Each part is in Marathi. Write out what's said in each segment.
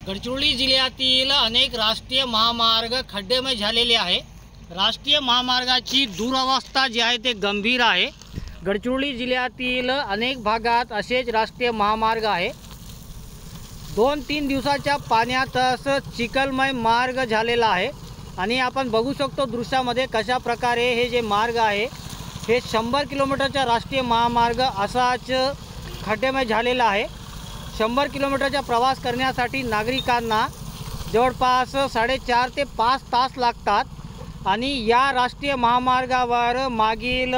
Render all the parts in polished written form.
गडचिरोली जिल्ह्यातील अनेक राष्ट्रीय महामार्ग खड्डेमय झालेले आहे। राष्ट्रीय महामार्गाची दुरवस्था जी आहे ते गंभीर आहे। गडचिरोली जिल्ह्यातील अनेक भागात असेच राष्ट्रीय महामार्ग आहे। 2-3 दिवसाच्या पाण्यातच चिखलमय मार्ग झालेला आहे आणि आपण बघू शकतो दृश्यामध्ये कशा प्रकारे हे जे मार्ग आहे हे 100 किलोमीटरचा राष्ट्रीय महामार्ग असाच खड्डेमय झालेला आहे। 100 किलोमीटरचा प्रवास करण्यासाठी नागरिकांना जवळपास 4.5 ते 5 तास लागतात आणि या राष्ट्रीय महामार्गावर मागील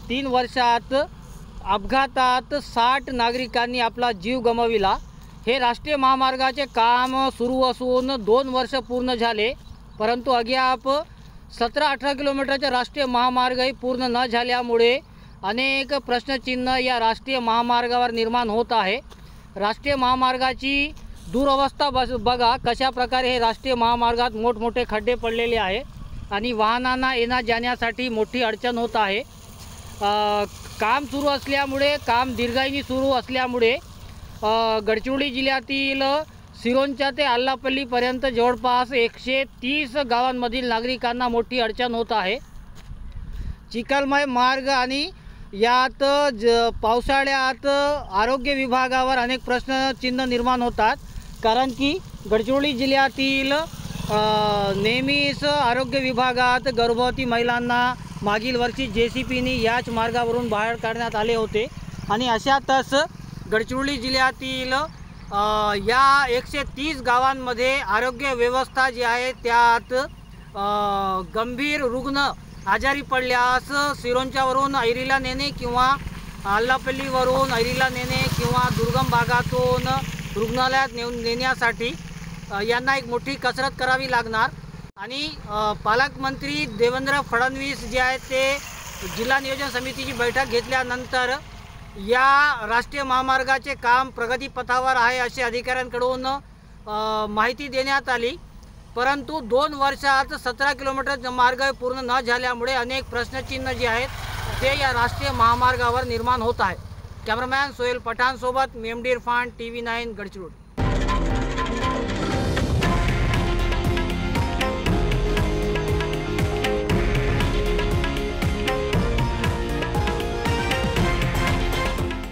3 वर्षात अपघातात 60 नागरिकांनी आपला जीव गमाविला। हे राष्ट्रीय महामार्गाचे काम सुरू असून 2 वर्ष पूर्ण झाले, परंतु अद्याप 17-18 किलोमीटरचा राष्ट्रीय महामार्गही पूर्ण न झाल्यामुळे अनेक प्रश्नचिन्ह या राष्ट्रीय महामार्गावर निर्माण होत आहे। राष्ट्रीय महामार्गाची दुरवस्था बघा कशा प्रकारे हे राष्ट्रीय महामार्गात मोठमोठे खड्डे पडलेले आहे आणि वाहनांना येण्या जाण्यासाठी मोठी अडचण होत आहे। काम सुरू असल्यामुळे काम दीर्घाईने सुरू असल्यामुळे गडचिरोली जिल्ह्यातील सिरोंचा ते आल्लापल्लीपर्यंत जवळपास 130 गावांमधील नागरिकांना मोठी अडचण होत आहे। चिखलमय मार्ग आणि यात पावसाळ्यात आरोग्य विभागावर अनेक प्रश्नचिन्ह निर्माण होतात, कारण की गडचिरोली जिल्ह्यातील नेहमीच आरोग्य विभागात गर्भवती महिलांना मागील वर्षी JCPने याच मार्गावरून बाहेर काढण्यात आले होते आणि अशातच गडचिरोली जिल्ह्यातील या 130 गावांमध्ये आरोग्य व्यवस्था जी आहे त्यात गंभीर रुग्ण आजारी पडल्यास सिरोंचावरून ऐरीला नेणे किंवा आल्लापल्लीवरून ऐरीला नेणे किंवा दुर्गम भागातून रुग्णालयात नेण्यासाठी यांना एक मोठी कसरत करावी लागणार आणि पालकमंत्री देवेंद्र फडणवीस जे आहेत ते जिल्हा नियोजन समितीची बैठक घेतल्यानंतर या राष्ट्रीय महामार्गाचे काम प्रगतीपथावर आहे असे अधिकाऱ्यांकडून माहिती देण्यात आली, परंतु 2 वर्षात 17 किलोमीटर मार्ग पूर्ण न झाल्यामुळे अनेक प्रश्नचिन्ह जे आहेत ते या राष्ट्रीय महामार्गावर निर्माण होत आहे। कॅमेरामॅन सोहेल पठाण सोबत MD इरफान TV9 गडचिरोली।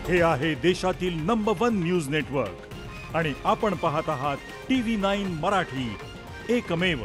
हे आहे देशातील नंबर 1 न्यूज नेटवर्क आणि आपण पाहत आहात TV9 मराठी, एकमेव।